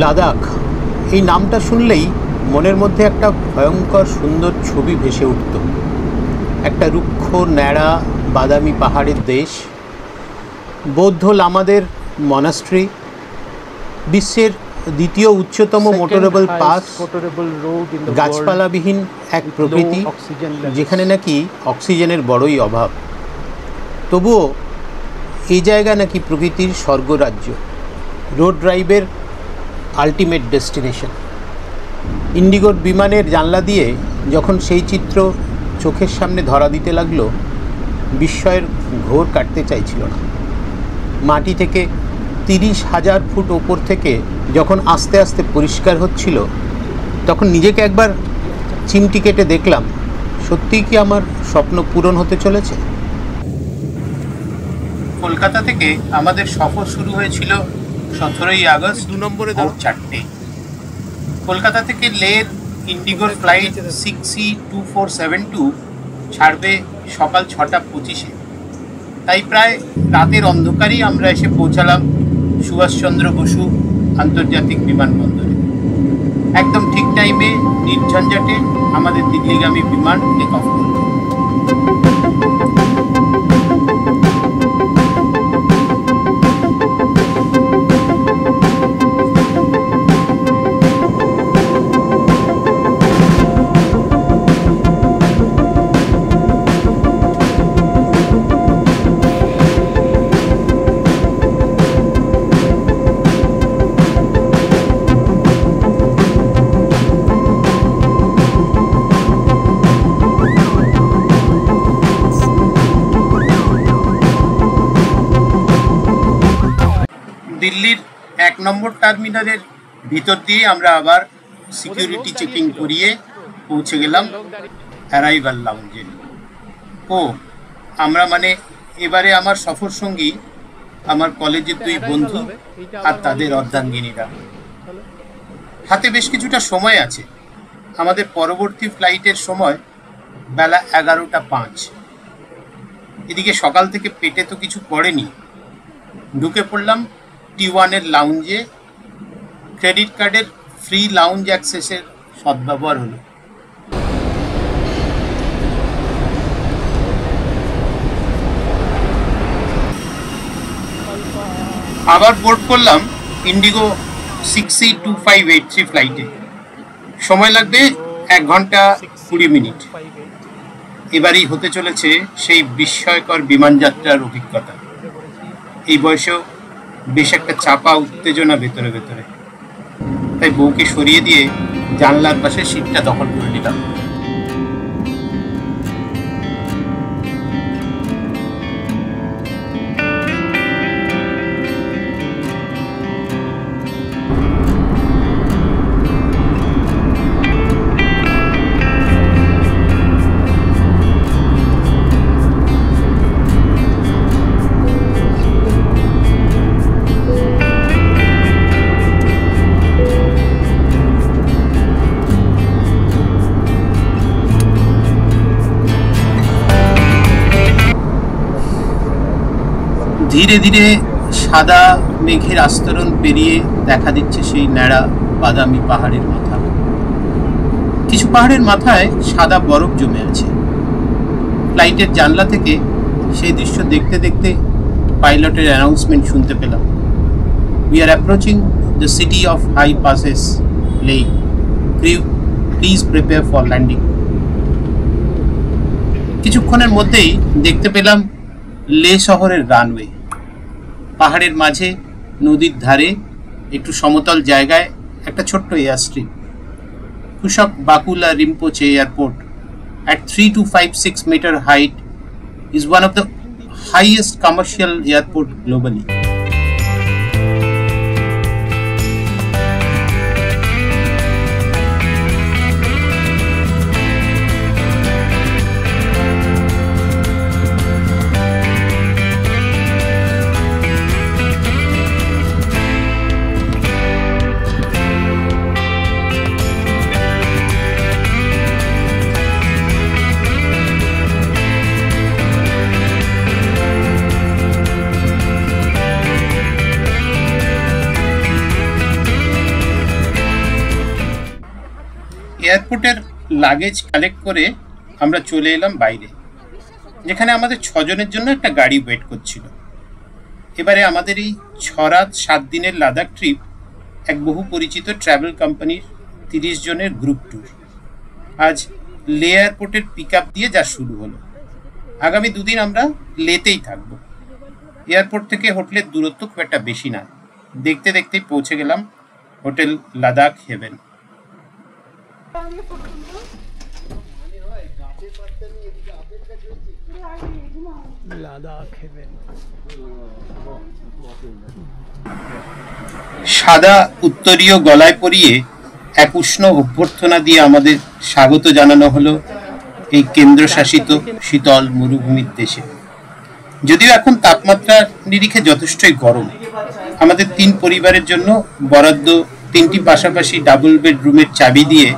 লাদাখ এই নামটা শুনলেই মনের মধ্যে একটা ভয়ঙ্কর সুন্দর ছবি ভেসে উঠত। একটা রুক্ষ ন্যাড়া বাদামি পাহাড়ের দেশ, বৌদ্ধ লামাদের মনাস্ট্রি, বিশ্বের দ্বিতীয় উচ্চতম মোটরেবল পাস, গাছপালাবিহীন এক প্রকৃতি যেখানে নাকি অক্সিজেনের বড়ই অভাব। তবুও এই জায়গা নাকি প্রকৃতির স্বর্গরাজ্য, রোড ড্রাইভের আলটিমেট ডেস্টিনেশন। ইন্ডিগোর বিমানের জানলা দিয়ে যখন সেই চিত্র চোখের সামনে ধরা দিতে লাগলো, বিস্ময়ের ঘোর কাটতে চাইছিল না। মাটি থেকে 30,000 ফুট ওপর থেকে যখন আস্তে আস্তে পরিষ্কার হচ্ছিল, তখন নিজেকে একবার চিমটি কেটে দেখলাম, সত্যিই কি আমার স্বপ্ন পূরণ হতে চলেছে। কলকাতা থেকে আমাদের সফর শুরু হয়েছিল 17ই আগস্ট 2 নম্বরে 4টে। কলকাতা থেকে লের ইন্ডিগোর ফ্লাইট 6C2472 ছাড়বে সকাল 6:25। তাই প্রায় রাতের অন্ধকারেই আমরা এসে পৌঁছালাম সুভাষচন্দ্র বসু আন্তর্জাতিক বিমানবন্দরে। একদম ঠিক টাইমে নির্ঝঞ্ঝাটে আমাদের দিল্লিগামী বিমান টেক অফ করল। দিল্লির 1 নম্বর টার্মিনালের ভিতর দিয়ে আমরা আবার সিকিউরিটি চেকিং করিয়ে পৌঁছে গেলাম অ্যারাইভাল লাউঞ্জে। আমরা মানে এবারে আমার সফর সঙ্গী আমার কলেজের 2 বন্ধু আর তাদের অর্ধাঙ্গিনীরা। হাতে বেশ কিছুটা সময় আছে। আমাদের পরবর্তী ফ্লাইটের সময় বেলা 11:05। এদিকে সকাল থেকে পেটে তো কিছু পড়েনি। ঢুকে পড়লাম T1 লাউঞ্জে। ক্রেডিট কার্ডের ফ্রি লাউঞ্জ অ্যাক্সেসের সদ্ব্যবহার হলো। আবার বোর্ড করলাম ইন্ডিগো 6C2583 ফ্লাইটে। সময় লাগবে 1 ঘন্টা 20 মিনিট। এবারই হতে চলেছে সেই বিস্ময়কর বিমানযাত্রার অভিজ্ঞতা। এই বয়সেও বেশ একটা চাপা উত্তেজনা ভেতরে ভেতরে। তাই বউকে সরিয়ে দিয়ে জানলার পাশে সিটটা দখল করে নিলাম। ধীরে ধীরে সাদা মেঘের আস্তরণ পেরিয়ে দেখা দিচ্ছে সেই ন্যাড়া বাদামি পাহাড়ের মাথা। কিছু পাহাড়ের মাথায় সাদা বরফ জমে আছে। ফ্লাইটের জানলা থেকে সেই দৃশ্য দেখতে দেখতে পাইলটের অ্যানাউন্সমেন্ট শুনতে পেলাম, we are approaching the city of high passes Leh, crew please prepare for landing. কিছুক্ষণের মধ্যেই দেখতে পেলাম লে শহরের রানওয়ে। পাহাড়ের মাঝে নদীর ধারে একটু সমতল জায়গায় একটা ছোট্ট airstrip. Kushok Bakula Rinpoche airport at 3 to 5-6 meter height is one of the highest commercial airport globally. এয়ারপোর্টের লাগেজ কালেক্ট করে আমরা চলে এলাম বাইরে, যেখানে আমাদের 6 জনের জন্য একটা গাড়ি ওয়েট করছিল। এবারে আমাদের এই 6 রাত 7 দিনের লাদাখ ট্রিপ এক বহু পরিচিত ট্রাভেল কোম্পানির 30 জনের গ্রুপ ট্যুর আজ লে এয়ারপোর্টের পিক আপ দিয়ে যা শুরু হলো। আগামী 2 দিন আমরা লেতেই থাকবো। এয়ারপোর্ট থেকে হোটেলের দূরত্ব খুব একটা বেশি না, দেখতে দেখতেই পৌঁছে গেলাম হোটেল লাদাখ হেভেন। সাদা উত্তরীয় গলায় পরিয়ে এক উষ্ণ অভ্যর্থনা দিয়ে আমাদের স্বাগত জানানো হলো এই কেন্দ্রশাসিত শীতল মরুভূমির দেশে। যদিও এখন তাপমাত্রার নিরিখে যথেষ্টই গরম, আমাদের 3 পরিবারের জন্য বরাদ্দ 3টি পাশাপাশি ডাবল বেডরুমের চাবি দিয়ে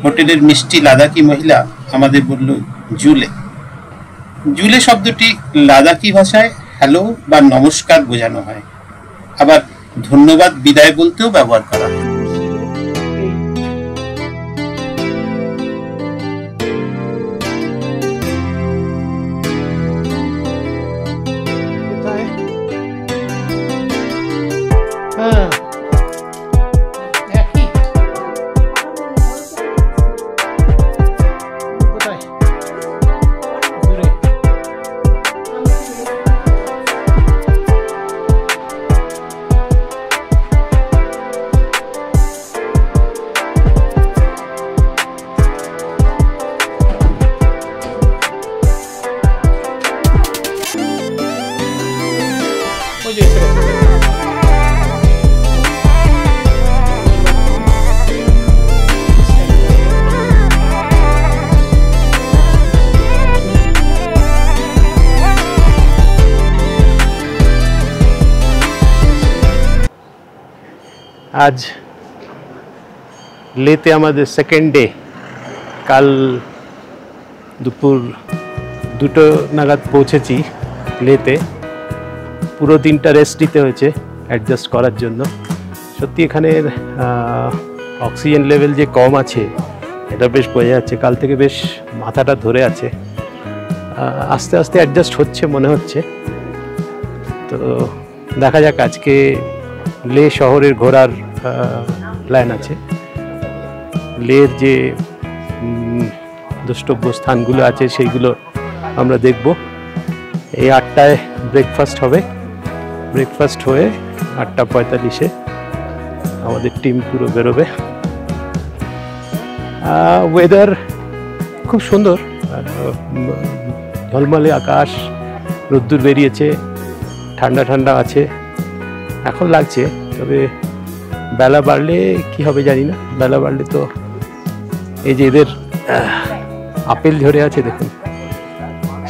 হোটেলের মিষ্টি লাদাখি মহিলা আমাদের বলল জুলে। জুলে শব্দটি লাদাখি ভাষায় হ্যালো বা নমস্কার বোঝানো হয়, আবার ধন্যবাদ বিদায় বলতেও ব্যবহার করা হয়। আজ লেতে আমাদের সেকেন্ড ডে। কাল দুপুর 2টো নাগাদ পৌঁছেছি লেতে। পুরো দিনটা রেস্ট নিতে হয়েছে অ্যাডজাস্ট করার জন্য। সত্যি এখানের অক্সিজেন লেভেল যে কম আছে এটা বেশ বোঝা যাচ্ছে। কাল থেকে বেশ মাথাটা ধরে আছে, আস্তে আস্তে অ্যাডজাস্ট হচ্ছে মনে হচ্ছে। তো দেখা যাক, আজকে লে শহরের ঘোরার প্ল্যান আছে। লের যে দ্রষ্টব্য স্থানগুলো আছে সেইগুলো আমরা দেখব। এই 8টায় ব্রেকফাস্ট হবে, ব্রেকফাস্ট হয়ে 8:45-এ আমাদের টিম পুরো বেরোবে। ওয়েদার খুব সুন্দর, ঝলমলে আকাশ, রোদ্দুর বেরিয়েছে, ঠান্ডা ঠান্ডা আছে এখন লাগছে। তবে বেলা বাড়লে কি হবে জানি না। বেলা বাড়লে তো এই যে এদের আপেল ধরে আছে, দেখুন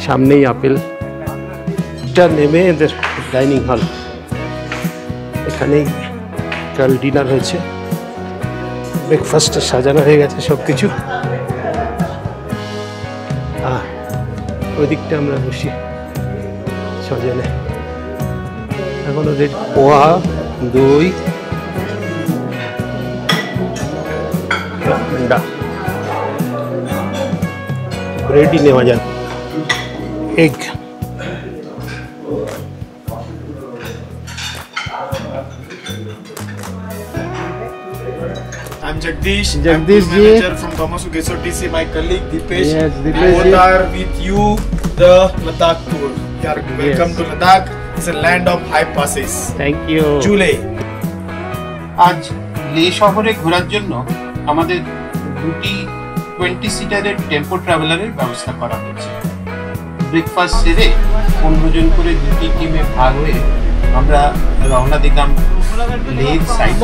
সামনেই আপেলটা নেমে এদের ডাইনিং হল, এখানেই কাল ডিনার হয়েছে। ব্রেকফাস্টে সাজানো হয়ে গেছে সব কিছু। ওই দিকটা আমরা বসি সজনে। এখন ওদের পোহা, দই, ঠান্ডা ব্রেডই নেওয়া যাক, egg. I'm Jagdish. Jagdish I'm manager from Thomasu SOTC. My colleague Dipesh. Yes, Dipesh. We both are with you the Ladakh tour. Welcome to Ladakh. It's a land of high passes. Thank you. Jule. আজ লে শহরে ঘোরার জন্য আমাদের 2টি 20 সিটারের tempo ট্রাভেলারের ব্যবস্থা করা হয়েছে। ব্রেকফাস্ট সেরে 15 জন করে 2টি টিমে ভাগ হয়ে আমরা রওনা দিলাম লের সাইড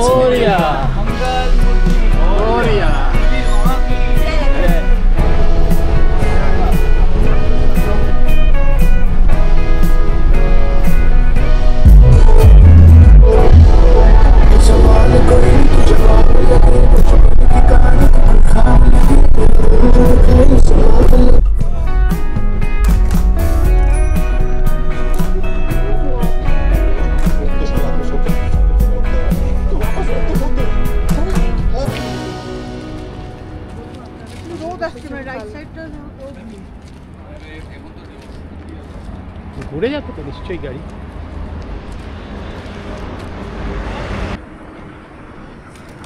ঘুরে যাবে তো নিশ্চয়ই গাড়ি।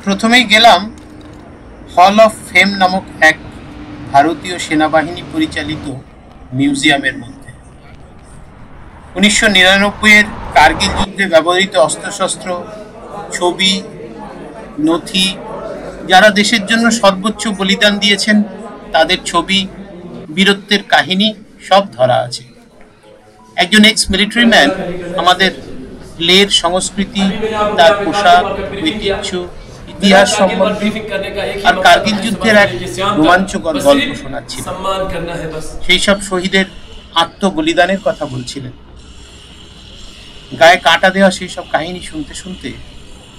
প্রথমেই গেলাম হল অফ ফেম নামক এক ভারতীয় সেনাবাহিনী পরিচালিত মিউজিয়ামের মধ্যে। 1999-এর কার্গিল যুদ্ধে ব্যবহৃত অস্ত্রশস্ত্র, ছবি, নথি, যারা দেশের জন্য সর্বোচ্চ বলিদান দিয়েছেন তাদের ছবি, বীরত্বের কাহিনী সব ধরা আছে। একজন এক্স মিলিটারি ম্যান আমাদের লের সংস্কৃতি, তার পোশাক, ঐতিহ্য, ইতিহাস সম্বন্ধে আর কার্গিল যুদ্ধের এক রোমাঞ্চকর গল্প শোনাচ্ছিলেন। সেই সব শহীদের আত্মবলিদানের কথা বলছিলেন। গায়ে কাঁটা দেওয়া সেই সব কাহিনী শুনতে শুনতে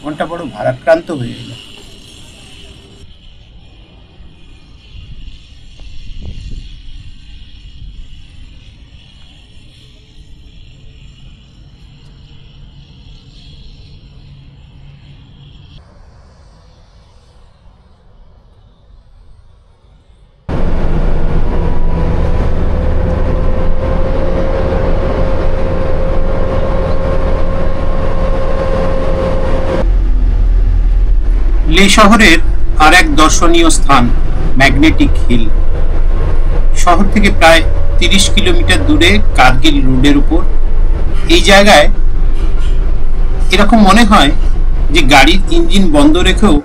মনটা বড় ভারাক্রান্ত হয়ে গেল। লে শহরের আর এক দর্শনীয় স্থান ম্যাগনেটিক হিল। শহর থেকে প্রায় 30 কিলোমিটার দূরে কার্গিল রোডের উপর এই জায়গায় এরকম মনে হয় যে গাড়ির ইঞ্জিন বন্ধ রেখেও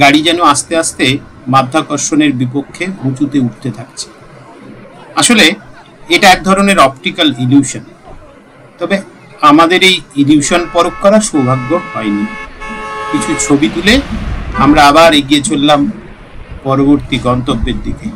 গাড়ি যেন আস্তে আস্তে মাধ্যাকর্ষণের বিপক্ষে উঁচুতে উঠতে থাকছে। আসলে এটা এক ধরনের অপটিক্যাল ইলিউশন। তবে আমাদের এই ইলিউশন পরখ করার সৌভাগ্য হয়নি। কিছু ছবি তুলে আমরা আবার এগিয়ে চললাম পরবর্তী গন্তব্যের দিকে।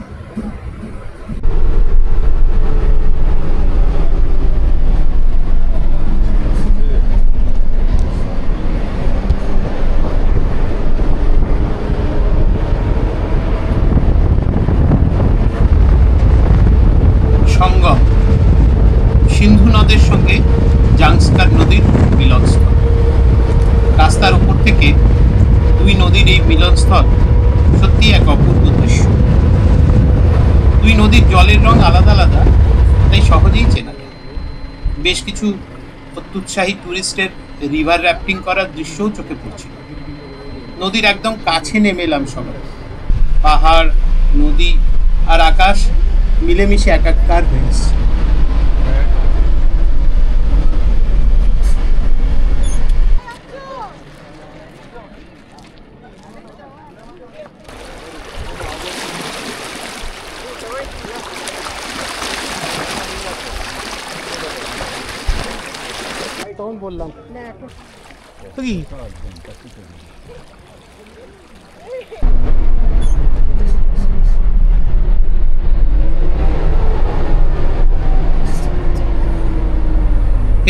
সঙ্গম সিন্ধু নদের সঙ্গে জাংস্কার নদীর মিলনস্থল। রাস্তার উপর থেকে দুই নদীর এই মিলনস্থল সত্যি এক অপূর্ব দৃশ্য। দুই নদীর জলের রং আলাদা আলাদা, তাই সহজেই চেনা যায়। বেশ কিছু অত্যুৎসাহী টুরিস্টের রিভার র্যাফটিং করার দৃশ্যও চোখে পড়ছিল। নদীর একদম কাছে নেমে এলাম সবাই। পাহাড়, নদী আর আকাশ মিলেমিশে একাকার হয়ে এসছে। তখন বললাম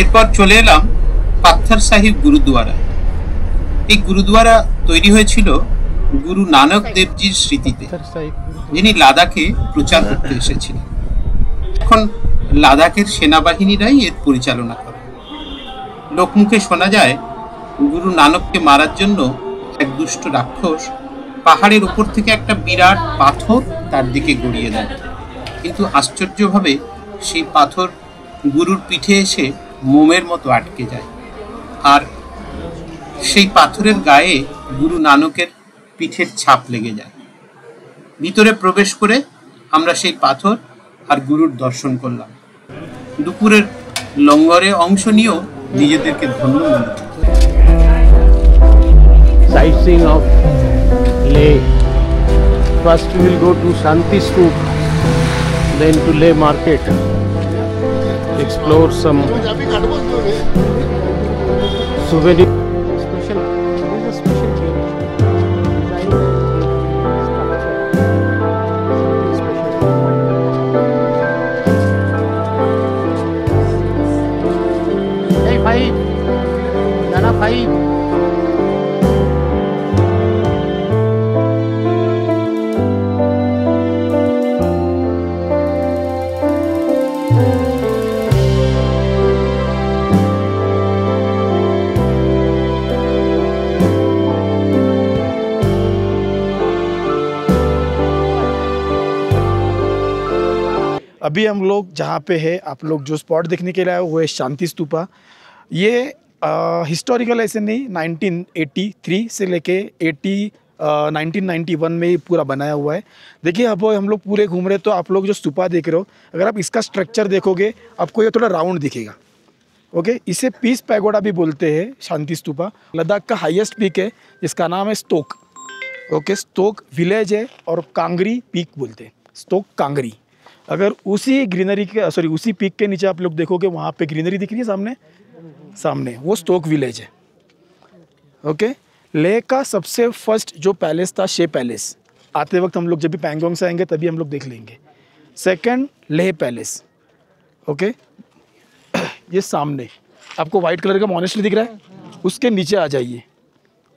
এরপর চলে এলাম পাথর সাহিব গুরুদুয়ারা। এই গুরুদুয়ারা তৈরি হয়েছিল গুরু নানক দেবজির স্মৃতিতে, যিনি লাদাখে প্রচার করতে এসেছিলেন। এখন লাদাখের সেনাবাহিনীরাই এর পরিচালনা করে। লোকমুখে শোনা যায় গুরু নানককে মারার জন্য এক দুষ্ট রাক্ষস পাহাড়ের উপর থেকে একটা বিরাট পাথর তার দিকে গড়িয়ে দেয়, কিন্তু আশ্চর্যভাবে সেই পাথর গুরুর পিঠে এসে মোমের মতো আটকে যায়, আর সেই পাথরের গায়ে গুরু নানকের পিঠের ছাপ লেগে যায়। ভিতরে প্রবেশ করে আমরা সেই পাথর আর গুরুর দর্শন করলাম। দুপুরের লঙ্গরে অংশ নিয়েও নিজেদেরকে ধন্য মনে হলো। Sightseeing of Leh. First we will go to Shanti Stup, then to Leh Market. Explore some souvenir. Hey bhai, Jana bhai. अभी हम लोग जहाँ पे है, आप लोग जो स्पॉट देखने के लिए आए वो है शांति स्तूपा। ये हिस्टोरिकल ऐसे नहीं, 1983 से लेके 1991 में ही पूरा बनाया हुआ है। देखिए अब हम लोग पूरे घूम रहे, तो आप लोग जो स्तूपा देख रहे हो, अगर आप इसका स्ट्रक्चर देखोगे आपको ये थोड़ा राउंड दिखेगा। ओके, इसे पीस पैगोडा भी बोलते हैं, शांति स्तूपा। लद्दाख का हाईएस्ट पीक है जिसका नाम है स्टोक। ओके, स्टोक विलेज है और कांगरी पीक बोलते हैं, स्टोक कांगरी। अगर उसी ग्रीनरी के उसी पीक के नीचे आप लोग देखोगे, वहाँ पे ग्रीनरी दिख रही है सामने वो स्टोक विलेज है। ओके, लेह का सबसे फर्स्ट जो पैलेस था, शे पैलेस, आते वक्त हम लोग जब भी पैंगोंग से आएंगे तभी हम लोग देख लेंगे। Second Leh palace. ओके, ये सामने आपको वाइट कलर का मॉनेस्ट्री दिख रहा है, उसके नीचे आ जाइए,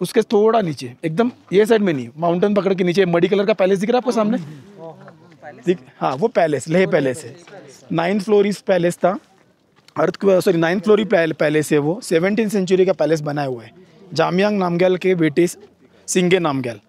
उसके थोड़ा नीचे एकदम ये साइड में नहीं, माउंटेन पकड़ के नीचे मडी कलर का पैलेस दिख रहा है आपको सामने। हाँ, वो पैलेस लेह पैलेस है। 9th फ्लोर इस पैलेस था, 9th फ्लोर ही पैलेस है वो। 17th सेंचुरी का पैलेस बनाया हुआ है, जामयांग नामग्याल के बेटे सिंगे नामग्याल।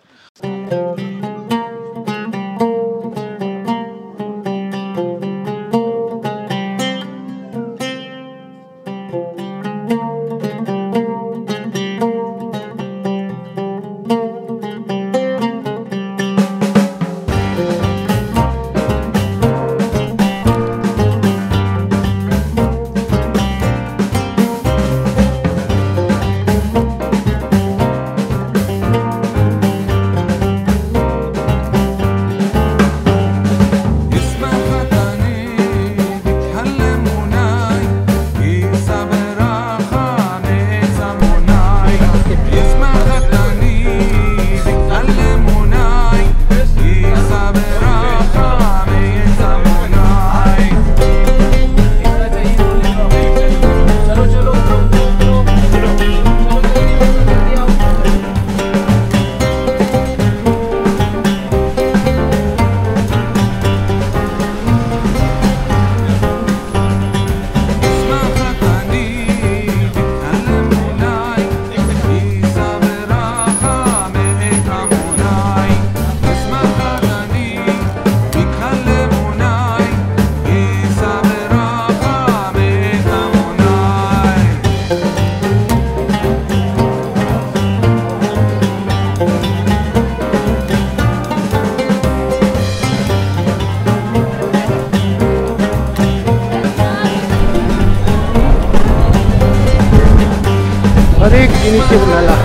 Initiative Nala.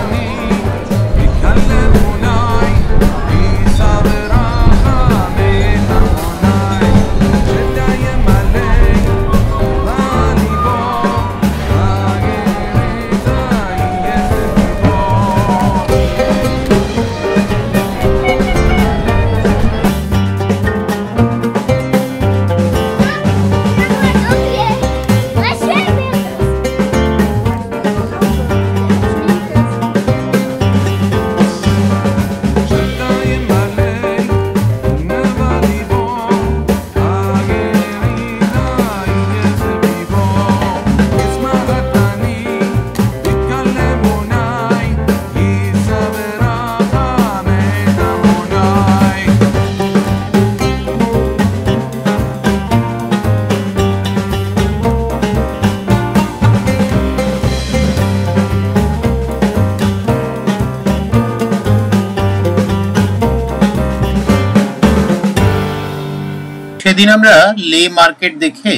সেদিন আমরা লে মার্কেট দেখে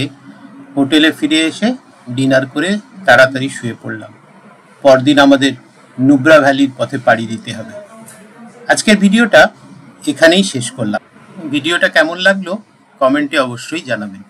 হোটেলে ফিরে এসে ডিনার করে তাড়াতাড়ি শুয়ে পড়লাম। পরদিন আমাদের নুব্রা ভ্যালির পথে পাড়ি দিতে হবে। আজকের ভিডিওটা এখানেই শেষ করলাম। ভিডিওটা কেমন লাগলো কমেন্টে অবশ্যই জানাবেন।